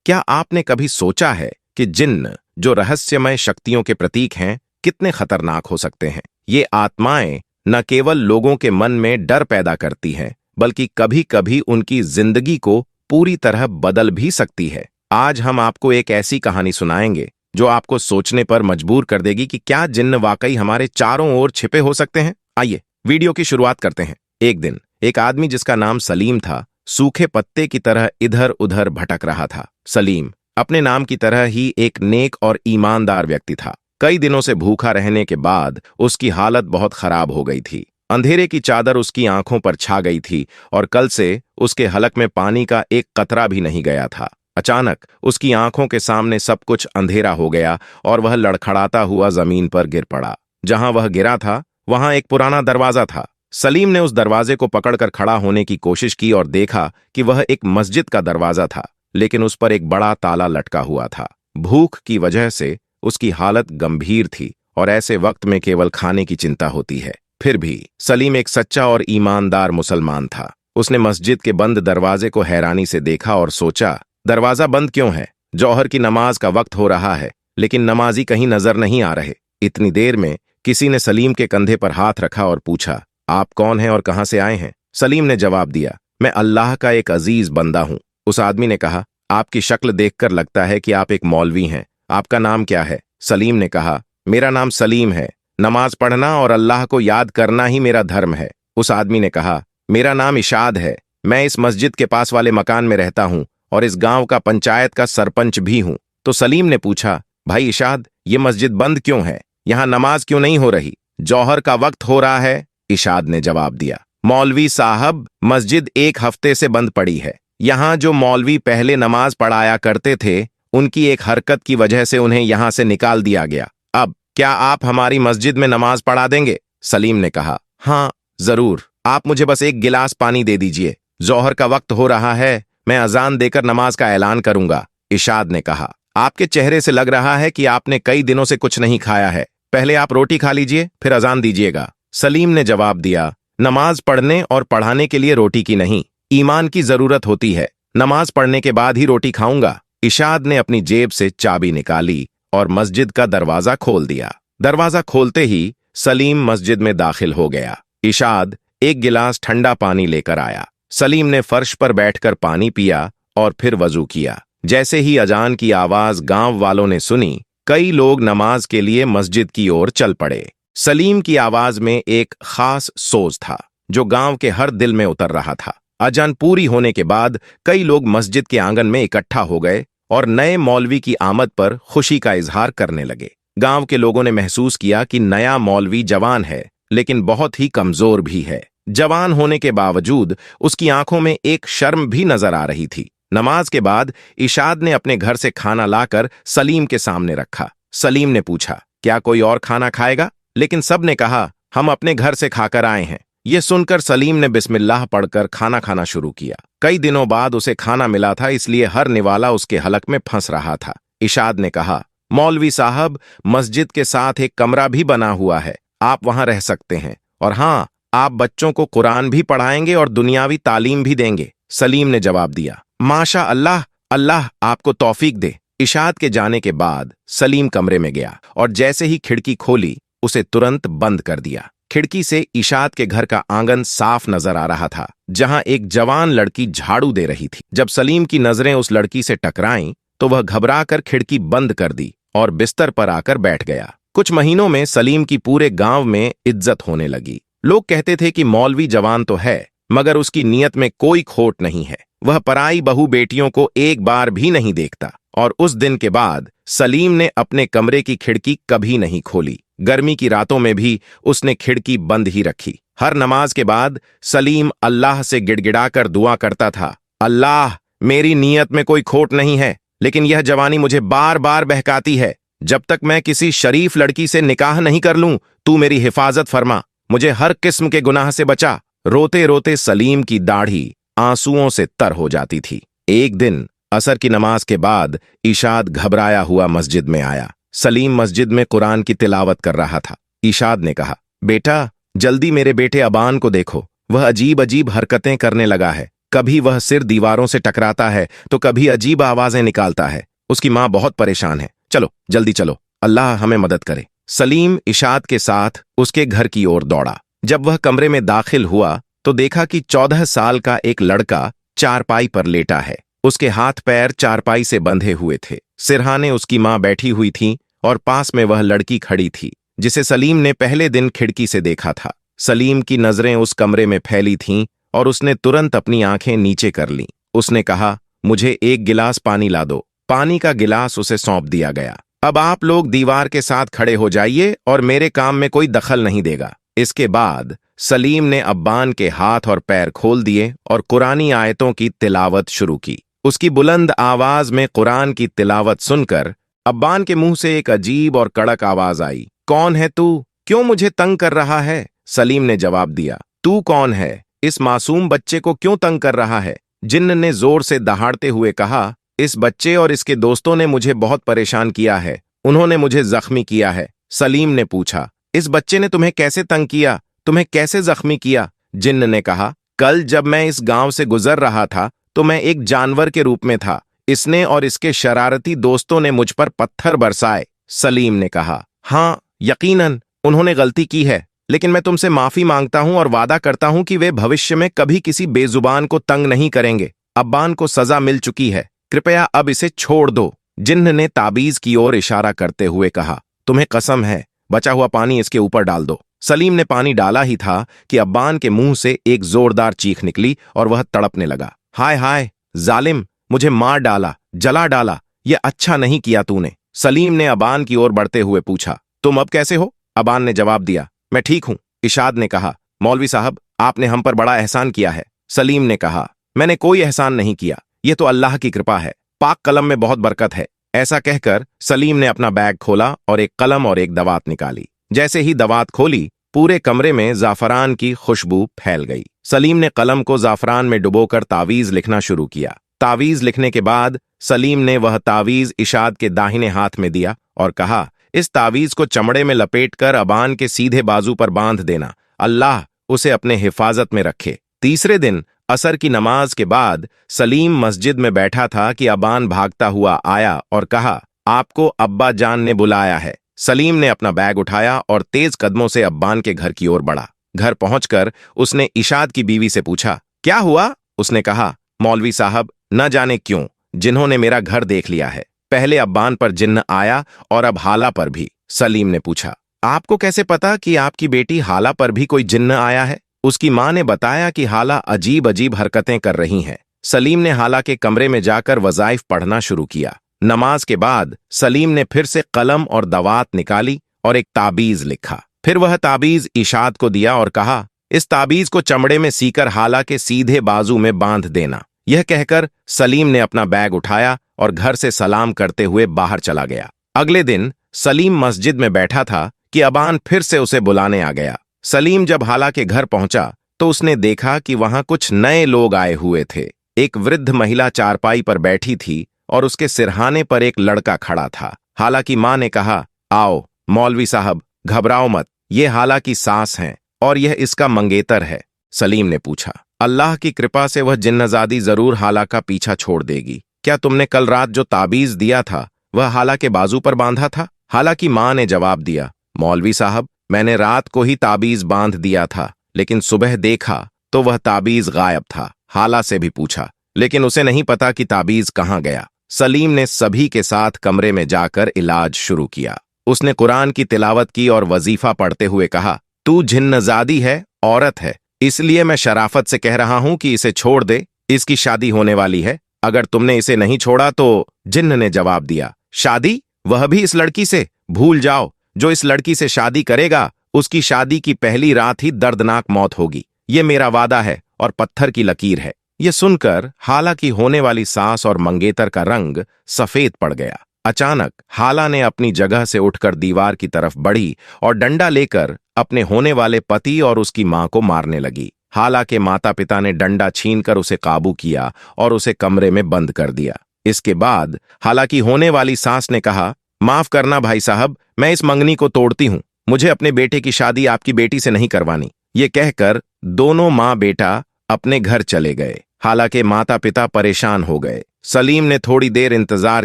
क्या आपने कभी सोचा है कि जिन्न, जो रहस्यमय शक्तियों के प्रतीक हैं, कितने खतरनाक हो सकते हैं? ये आत्माएं न केवल लोगों के मन में डर पैदा करती हैं, बल्कि कभी-कभी उनकी जिंदगी को पूरी तरह बदल भी सकती है। आज हम आपको एक ऐसी कहानी सुनाएंगे जो आपको सोचने पर मजबूर कर देगी कि क्या जिन्न वाकई हमारे चारों ओर छिपे हो सकते हैं। आइए वीडियो की शुरुआत करते हैं। एक दिन एक आदमी जिसका नाम सलीम था, सूखे पत्ते की तरह इधर-उधर भटक रहा था। सलीम अपने नाम की तरह ही एक नेक और ईमानदार व्यक्ति था। कई दिनों से भूखा रहने के बाद उसकी हालत बहुत खराब हो गई थी। अंधेरे की चादर उसकी आंखों पर छा गई थी और कल से उसके हलक में पानी का एक कतरा भी नहीं गया था। अचानक उसकी आंखों के सामने सब कुछ अंधेरा हो गया और वह लड़खड़ाता हुआ जमीन पर गिर पड़ा। जहां वह गिरा था वहां एक पुराना दरवाजा था। सलीम ने उस दरवाजे को पकड़कर खड़ा होने की कोशिश की और देखा कि वह एक मस्जिद का दरवाजा था, लेकिन उस पर एक बड़ा ताला लटका हुआ था। भूख की वजह से उसकी हालत गंभीर थी और ऐसे वक्त में केवल खाने की चिंता होती है। फिर भी सलीम एक सच्चा और ईमानदार मुसलमान था। उसने मस्जिद के बंद दरवाजे को हैरानी से देखा और सोचा, दरवाजा बंद क्यों है? जौहर की नमाज का वक्त हो रहा है, लेकिन नमाजी कहीं नजर नहीं आ रहे। इतनी देर में किसी ने सलीम के कंधे पर हाथ रखा और पूछा, आप कौन हैं और कहां से आए हैं? सलीम ने जवाब दिया, मैं अल्लाह का एक अजीज बंदा हूं। उस आदमी ने कहा, आपकी शक्ल देखकर लगता है कि आप एक मौलवी हैं। आपका नाम क्या है? सलीम ने कहा, मेरा नाम सलीम है। नमाज पढ़ना और अल्लाह को याद करना ही मेरा धर्म है। उस आदमी ने कहा, मेरा नाम इशाद है। मैं इस मस्जिद के पास वाले मकान में रहता हूं और इस गांव का पंचायत का सरपंच भी हूं। तो सलीम ने पूछा, भाई इशाद, ये मस्जिद बंद क्यों है? यहां नमाज क्यों नहीं हो रही? जौहर का वक्त हो रहा है। इशाद ने जवाब दिया, मौलवी साहब, मस्जिद एक हफ्ते से बंद पड़ी है। यहां जो मौलवी पहले नमाज पढ़ाया करते थे, उनकी एक हरकत की वजह से उन्हें यहां से निकाल दिया गया। अब क्या आप हमारी मस्जिद में नमाज पढ़ा देंगे? सलीम ने कहा, हाँ जरूर, आप मुझे बस एक गिलास पानी दे दीजिए। जौहर का वक्त हो रहा है, मैं अजान देकर नमाज का ऐलान करूंगा। इशाद ने कहा, आपके चेहरे से लग रहा है कि आपने कई दिनों से कुछ नहीं खाया है। पहले आप रोटी खा लीजिए, फिर अजान दीजिएगा। सलीम ने जवाब दिया, नमाज पढ़ने और पढ़ाने के लिए रोटी की नहीं, ईमान की जरूरत होती है। नमाज पढ़ने के बाद ही रोटी खाऊंगा। इशाद ने अपनी जेब से चाबी निकाली और मस्जिद का दरवाजा खोल दिया। दरवाजा खोलते ही सलीम मस्जिद में दाखिल हो गया। इशाद एक गिलास ठंडा पानी लेकर आया। सलीम ने फर्श पर बैठकर पानी पिया और फिर वजू किया। जैसे ही अजान की आवाज गांव वालों ने सुनी, कई लोग नमाज के लिए मस्जिद की ओर चल पड़े। सलीम की आवाज में एक खास सोज था जो गांव के हर दिल में उतर रहा था। अजान पूरी होने के बाद कई लोग मस्जिद के आंगन में इकट्ठा हो गए और नए मौलवी की आमद पर खुशी का इजहार करने लगे। गांव के लोगों ने महसूस किया कि नया मौलवी जवान है, लेकिन बहुत ही कमजोर भी है। जवान होने के बावजूद उसकी आंखों में एक शर्म भी नजर आ रही थी। नमाज के बाद इशाद ने अपने घर से खाना लाकर सलीम के सामने रखा। सलीम ने पूछा, क्या कोई और खाना खाएगा? लेकिन सब ने कहा, हम अपने घर से खाकर आए हैं। यह सुनकर सलीम ने बिस्मिल्लाह पढ़कर खाना खाना शुरू किया। कई दिनों बाद उसे खाना मिला था, इसलिए हर निवाला उसके हलक में फंस रहा था। इशाद ने कहा, मौलवी साहब, मस्जिद के साथ एक कमरा भी बना हुआ है, आप वहां रह सकते हैं। और हाँ, आप बच्चों को कुरान भी पढ़ाएंगे और दुनियावी तालीम भी देंगे। सलीम ने जवाब दिया, माशा अल्लाह, अल्लाह आपको तौफीक दे। इशाद के जाने के बाद सलीम कमरे में गया और जैसे ही खिड़की खोली, उसे तुरंत बंद कर दिया। खिड़की से इशाद के घर का आंगन साफ नजर आ रहा था, जहां एक जवान लड़की झाड़ू दे रही थी। जब सलीम की नजरें उस लड़की से टकराईं, तो वह घबराकर खिड़की बंद कर दी और बिस्तर पर आकर बैठ गया। कुछ महीनों में सलीम की पूरे गांव में इज्जत होने लगी। लोग कहते थे कि मौलवी जवान तो है, मगर उसकी नीयत में कोई खोट नहीं है। वह पराई बहू बेटियों को एक बार भी नहीं देखता। और उस दिन के बाद सलीम ने अपने कमरे की खिड़की कभी नहीं खोली। गर्मी की रातों में भी उसने खिड़की बंद ही रखी। हर नमाज के बाद सलीम अल्लाह से गिड़गिड़ाकर दुआ करता था, अल्लाह, मेरी नीयत में कोई खोट नहीं है, लेकिन यह जवानी मुझे बार बार बहकाती है। जब तक मैं किसी शरीफ लड़की से निकाह नहीं कर लूं, तू मेरी हिफाजत फरमा, मुझे हर किस्म के गुनाह से बचा। रोते रोते सलीम की दाढ़ी आंसुओं से तर हो जाती थी। एक दिन असर की नमाज के बाद इशाद घबराया हुआ मस्जिद में आया। सलीम मस्जिद में कुरान की तिलावत कर रहा था। इशाद ने कहा, बेटा, जल्दी मेरे बेटे अबान को देखो, वह अजीब अजीब हरकतें करने लगा है। कभी वह सिर दीवारों से टकराता है तो कभी अजीब आवाजें निकालता है। उसकी माँ बहुत परेशान है। चलो जल्दी चलो, अल्लाह हमें मदद करे। सलीम इशाद के साथ उसके घर की ओर दौड़ा। जब वह कमरे में दाखिल हुआ तो देखा कि 14 साल का एक लड़का चारपाई पर लेटा है। उसके हाथ पैर चारपाई से बंधे हुए थे। सिरहाने उसकी माँ बैठी हुई थी और पास में वह लड़की खड़ी थी जिसे सलीम ने पहले दिन खिड़की से देखा था। सलीम की नजरें उस कमरे में फैली थीं और उसने तुरंत अपनी आंखें नीचे कर लीं। उसने कहा, मुझे एक गिलास पानी ला दो। पानी का गिलास उसे सौंप दिया गया। अब आप लोग दीवार के साथ खड़े हो जाइए और मेरे काम में कोई दखल नहीं देगा। इसके बाद सलीम ने अब्बान के हाथ और पैर खोल दिए और कुरानी आयतों की तिलावत शुरू की। उसकी बुलंद आवाज में कुरान की तिलावत सुनकर अब्बान के मुंह से एक अजीब और कड़क आवाज आई, कौन है तू? क्यों मुझे तंग कर रहा है? सलीम ने जवाब दिया, तू कौन है? इस मासूम बच्चे को क्यों तंग कर रहा है? जिन्न ने जोर से दहाड़ते हुए कहा, इस बच्चे और इसके दोस्तों ने मुझे बहुत परेशान किया है। उन्होंने मुझे जख्मी किया है। सलीम ने पूछा, इस बच्चे ने तुम्हें कैसे तंग किया? तुम्हें कैसे जख्मी किया? जिन्न ने कहा, कल जब मैं इस गांव से गुजर रहा था तो मैं एक जानवर के रूप में था। इसने और इसके शरारती दोस्तों ने मुझ पर पत्थर बरसाए। सलीम ने कहा, हाँ यकीनन उन्होंने गलती की है, लेकिन मैं तुमसे माफी मांगता हूं और वादा करता हूं कि वे भविष्य में कभी किसी बेजुबान को तंग नहीं करेंगे। अब्बान को सजा मिल चुकी है, कृपया अब इसे छोड़ दो। जिन्न ने ताबीज की ओर इशारा करते हुए कहा, तुम्हें कसम है, बचा हुआ पानी इसके ऊपर डाल दो। सलीम ने पानी डाला ही था कि अब्बान के मुंह से एक जोरदार चीख निकली और वह तड़पने लगा। हाय हाय जालिम, मुझे मार डाला, जला डाला, यह अच्छा नहीं किया तूने। सलीम ने अब्बान की ओर बढ़ते हुए पूछा, तुम अब कैसे हो? अब्बान ने जवाब दिया, मैं ठीक हूं। इशाद ने कहा, मौलवी साहब आपने हम पर बड़ा एहसान किया है। सलीम ने कहा, मैंने कोई एहसान नहीं किया, यह तो अल्लाह की कृपा है। पाक कलम में बहुत बरकत है। ऐसा कहकर सलीम ने अपना बैग खोला और एक कलम और एक दवात निकाली। जैसे ही दवात खोली, पूरे कमरे में जाफरान की खुशबू फैल गई। सलीम ने कलम को जाफरान में डुबोकर तावीज लिखना शुरू किया। तावीज लिखने के बाद सलीम ने वह तावीज इशाद के दाहिने हाथ में दिया और कहा, इस तावीज को चमड़े में लपेटकर अबान के सीधे बाजू पर बांध देना। अल्लाह उसे अपने हिफाजत में रखे। तीसरे दिन असर की नमाज के बाद सलीम मस्जिद में बैठा था कि अबान भागता हुआ आया और कहा, आपको अब्बा जान ने बुलाया है। सलीम ने अपना बैग उठाया और तेज कदमों से अब्बान के घर की ओर बढ़ा। घर पहुंचकर उसने इशाद की बीवी से पूछा, क्या हुआ? उसने कहा, मौलवी साहब न जाने क्यों जिन्होंने मेरा घर देख लिया है। पहले अब्बान पर जिन्न आया और अब हाला पर भी। सलीम ने पूछा, आपको कैसे पता कि आपकी बेटी हाला पर भी कोई जिन्न आया है? उसकी मां ने बताया कि हाला अजीब अजीब हरकतें कर रही हैं। सलीम ने हाला के कमरे में जाकर वज़ाइफ पढ़ना शुरू किया। नमाज के बाद सलीम ने फिर से कलम और दवात निकाली और एक ताबीज लिखा। फिर वह ताबीज इशाद को दिया और कहा, इस ताबीज को चमड़े में सीकर हाला के सीधे बाजू में बांध देना। यह कहकर सलीम ने अपना बैग उठाया और घर से सलाम करते हुए बाहर चला गया। अगले दिन सलीम मस्जिद में बैठा था कि अबान फिर से उसे बुलाने आ गया। सलीम जब हाला के घर पहुंचा तो उसने देखा कि वहां कुछ नए लोग आए हुए थे। एक वृद्ध महिला चारपाई पर बैठी थी और उसके सिरहाने पर एक लड़का खड़ा था। हाला की मां ने कहा, आओ मौलवी साहब, घबराओ मत, ये हाला की सास हैं और यह इसका मंगेतर है। सलीम ने पूछा, अल्लाह की कृपा से वह जिन्नजादी जरूर हाला का पीछा छोड़ देगी। क्या तुमने कल रात जो ताबीज दिया था वह हाला के बाजू पर बांधा था? हाला की मां ने जवाब दिया, मौलवी साहब मैंने रात को ही ताबीज बांध दिया था, लेकिन सुबह देखा तो वह ताबीज गायब था। हाला से भी पूछा, लेकिन उसे नहीं पता कि ताबीज कहाँ गया। सलीम ने सभी के साथ कमरे में जाकर इलाज शुरू किया। उसने कुरान की तिलावत की और वजीफा पढ़ते हुए कहा, तू जिन्नजादी है, औरत है, इसलिए मैं शराफत से कह रहा हूं कि इसे छोड़ दे, इसकी शादी होने वाली है। अगर तुमने इसे नहीं छोड़ा तो। जिन्न ने जवाब दिया, शादी? वह भी इस लड़की से? भूल जाओ, जो इस लड़की से शादी करेगा उसकी शादी की पहली रात ही दर्दनाक मौत होगी। ये मेरा वादा है और पत्थर की लकीर है। यह सुनकर हाला की होने वाली सास और मंगेतर का रंग सफेद पड़ गया। अचानक हाला ने अपनी जगह से उठकर दीवार की तरफ बढ़ी और डंडा लेकर अपने होने वाले पति और उसकी मां को मारने लगी। हाला के माता पिता ने डंडा छीनकर उसे काबू किया और उसे कमरे में बंद कर दिया। इसके बाद हाला की होने वाली सास ने कहा, माफ करना भाई साहब, मैं इस मंगनी को तोड़ती हूं। मुझे अपने बेटे की शादी आपकी बेटी से नहीं करवानी। ये कहकर दोनों मां बेटा अपने घर चले गए। हालांकि माता पिता परेशान हो गए। सलीम ने थोड़ी देर इंतजार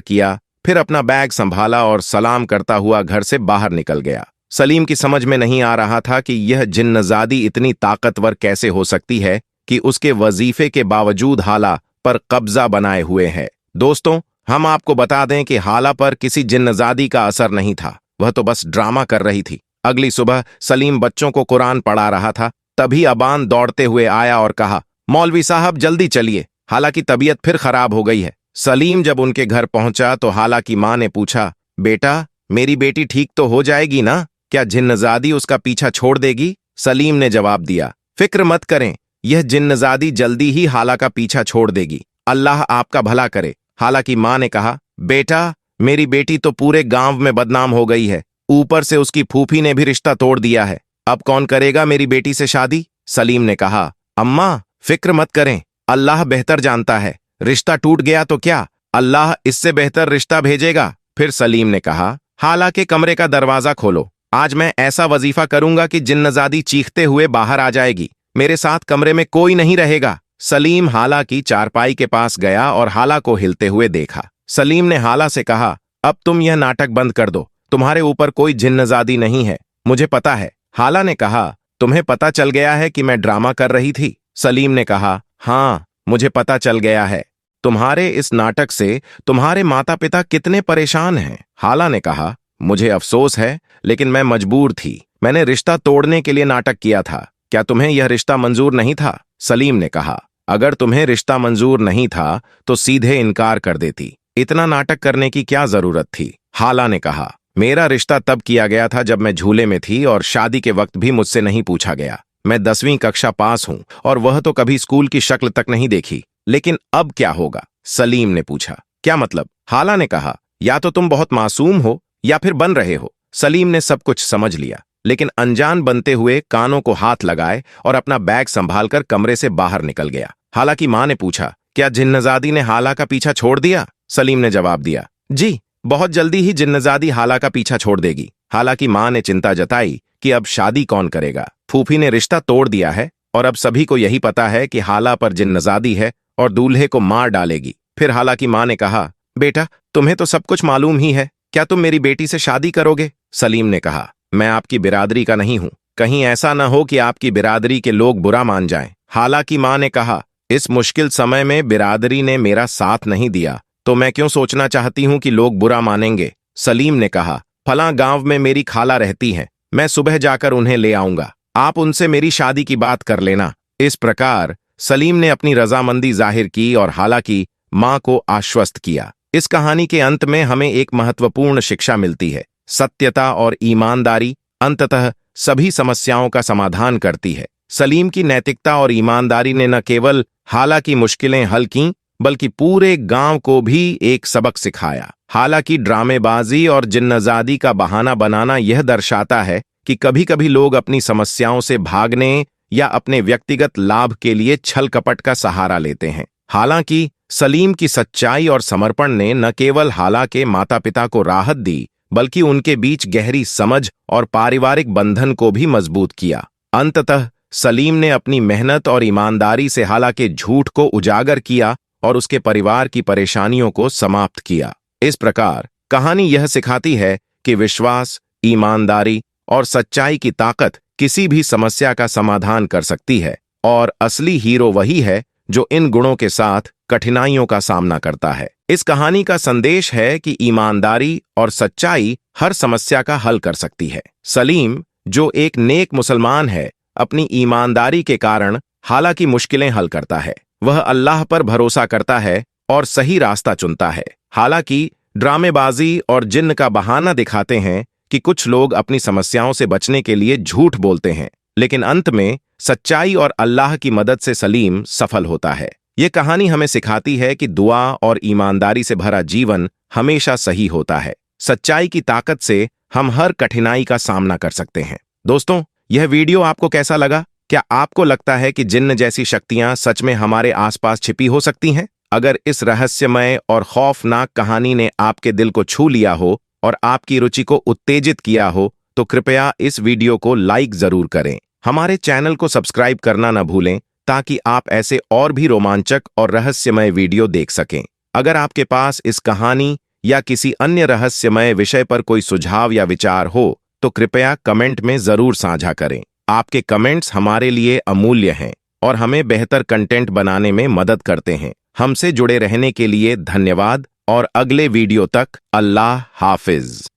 किया, फिर अपना बैग संभाला और सलाम करता हुआ घर से बाहर निकल गया। सलीम की समझ में नहीं आ रहा था कि यह जिन्नजादी इतनी ताकतवर कैसे हो सकती है कि उसके वजीफे के बावजूद हाला पर कब्जा बनाए हुए है। दोस्तों, हम आपको बता दें कि हाला पर किसी जिन्नजादी का असर नहीं था, वह तो बस ड्रामा कर रही थी। अगली सुबह सलीम बच्चों को कुरान पढ़ा रहा था, तभी अबान दौड़ते हुए आया और कहा, मौलवी साहब जल्दी चलिए, हाला की तबीयत फिर खराब हो गई है। सलीम जब उनके घर पहुंचा तो हाला की मां ने पूछा, बेटा मेरी बेटी ठीक तो हो जाएगी ना? क्या जिन्नजादी उसका पीछा छोड़ देगी? सलीम ने जवाब दिया, फिक्र मत करें, यह जिन्नजादी जल्दी ही हाला का पीछा छोड़ देगी। अल्लाह आपका भला करे। हाला की मां ने कहा, बेटा मेरी बेटी तो पूरे गांव में बदनाम हो गई है, ऊपर से उसकी फूफी ने भी रिश्ता तोड़ दिया है, अब कौन करेगा मेरी बेटी से शादी? सलीम ने कहा, अम्मा फिक्र मत करें, अल्लाह बेहतर जानता है, रिश्ता टूट गया तो क्या, अल्लाह इससे बेहतर रिश्ता भेजेगा। फिर सलीम ने कहा, हाला के कमरे का दरवाजा खोलो, आज मैं ऐसा वजीफा करूंगा कि जिन्नजादी चीखते हुए बाहर आ जाएगी, मेरे साथ कमरे में कोई नहीं रहेगा। सलीम हाला की चारपाई के पास गया और हाला को हिलते हुए देखा। सलीम ने हाला से कहा, अब तुम यह नाटक बंद कर दो, तुम्हारे ऊपर कोई जिन्नजादी नहीं है, मुझे पता है। हाला ने कहा, तुम्हें पता चल गया है कि मैं ड्रामा कर रही थी? सलीम ने कहा, हाँ मुझे पता चल गया है, तुम्हारे इस नाटक से तुम्हारे माता पिता कितने परेशान हैं। हाला ने कहा, मुझे अफसोस है लेकिन मैं मजबूर थी, मैंने रिश्ता तोड़ने के लिए नाटक किया था, क्या तुम्हें यह रिश्ता मंजूर नहीं था? सलीम ने कहा, अगर तुम्हें रिश्ता मंजूर नहीं था तो सीधे इनकार कर देती, इतना नाटक करने की क्या जरूरत थी? हाला ने कहा, मेरा रिश्ता तब किया गया था जब मैं झूले में थी और शादी के वक्त भी मुझसे नहीं पूछा गया, मैं 10वीं कक्षा पास हूं और वह तो कभी स्कूल की शक्ल तक नहीं देखी, लेकिन अब क्या होगा? सलीम ने पूछा, क्या मतलब? हाला ने कहा, या तो तुम बहुत मासूम हो या फिर बन रहे हो। सलीम ने सब कुछ समझ लिया, लेकिन अनजान बनते हुए कानों को हाथ लगाए और अपना बैग संभालकर कमरे से बाहर निकल गया। हाला की मां ने पूछा, क्या जिन्नजादी ने हाला का पीछा छोड़ दिया? सलीम ने जवाब दिया, जी बहुत जल्दी ही जिन्नजादी हाला का पीछा छोड़ देगी। हाला की मां ने चिंता जताई कि अब शादी कौन करेगा, फूफी ने रिश्ता तोड़ दिया है और अब सभी को यही पता है कि हाला पर जिन्नजादी है और दूल्हे को मार डालेगी। फिर हाला की मां ने कहा, बेटा तुम्हें तो सब कुछ मालूम ही है, क्या तुम मेरी बेटी से शादी करोगे? सलीम ने कहा, मैं आपकी बिरादरी का नहीं हूं, कहीं ऐसा न हो कि आपकी बिरादरी के लोग बुरा मान जाएं। हाला की मां ने कहा, इस मुश्किल समय में बिरादरी ने मेरा साथ नहीं दिया तो मैं क्यों सोचना चाहती हूं कि लोग बुरा मानेंगे। सलीम ने कहा, फलां गांव में मेरी खाला रहती हैं, मैं सुबह जाकर उन्हें ले आऊंगा, आप उनसे मेरी शादी की बात कर लेना। इस प्रकार सलीम ने अपनी रजामंदी जाहिर की और हाला की मां को आश्वस्त किया। इस कहानी के अंत में हमें एक महत्वपूर्ण शिक्षा मिलती है, सत्यता और ईमानदारी अंततः सभी समस्याओं का समाधान करती है। सलीम की नैतिकता और ईमानदारी ने न केवल हाला की मुश्किलें हल कीं बल्कि पूरे गांव को भी एक सबक सिखाया। हाला की ड्रामेबाजी और जिन्नजादी का बहाना बनाना यह दर्शाता है कि कभी कभी लोग अपनी समस्याओं से भागने या अपने व्यक्तिगत लाभ के लिए छल कपट का सहारा लेते हैं। हालांकि सलीम की सच्चाई और समर्पण ने न केवल हाला के माता पिता को राहत दी बल्कि उनके बीच गहरी समझ और पारिवारिक बंधन को भी मजबूत किया। अंततः सलीम ने अपनी मेहनत और ईमानदारी से हाला के झूठ को उजागर किया और उसके परिवार की परेशानियों को समाप्त किया। इस प्रकार कहानी यह सिखाती है कि विश्वास, ईमानदारी और सच्चाई की ताकत किसी भी समस्या का समाधान कर सकती है और असली हीरो वही है जो इन गुणों के साथ कठिनाइयों का सामना करता है। इस कहानी का संदेश है कि ईमानदारी और सच्चाई हर समस्या का हल कर सकती है। सलीम, जो एक नेक मुसलमान है, अपनी ईमानदारी के कारण हाला की मुश्किलें हल करता है। वह अल्लाह पर भरोसा करता है और सही रास्ता चुनता है। हालांकि ड्रामेबाजी और जिन्न का बहाना दिखाते हैं कि कुछ लोग अपनी समस्याओं से बचने के लिए झूठ बोलते हैं, लेकिन अंत में सच्चाई और अल्लाह की मदद से सलीम सफल होता है। ये कहानी हमें सिखाती है कि दुआ और ईमानदारी से भरा जीवन हमेशा सही होता है। सच्चाई की ताकत से हम हर कठिनाई का सामना कर सकते हैं। दोस्तों, यह वीडियो आपको कैसा लगा? क्या आपको लगता है कि जिन्न जैसी शक्तियां सच में हमारे आसपास छिपी हो सकती हैं? अगर इस रहस्यमय और खौफनाक कहानी ने आपके दिल को छू लिया हो और आपकी रुचि को उत्तेजित किया हो, तो कृपया इस वीडियो को लाइक जरूर करें। हमारे चैनल को सब्सक्राइब करना न भूलें ताकि आप ऐसे और भी रोमांचक और रहस्यमय वीडियो देख सकें। अगर आपके पास इस कहानी या किसी अन्य रहस्यमय विषय पर कोई सुझाव या विचार हो तो कृपया कमेंट में जरूर साझा करें। आपके कमेंट्स हमारे लिए अमूल्य हैं और हमें बेहतर कंटेंट बनाने में मदद करते हैं। हमसे जुड़े रहने के लिए धन्यवाद और अगले वीडियो तक अल्लाह हाफिज।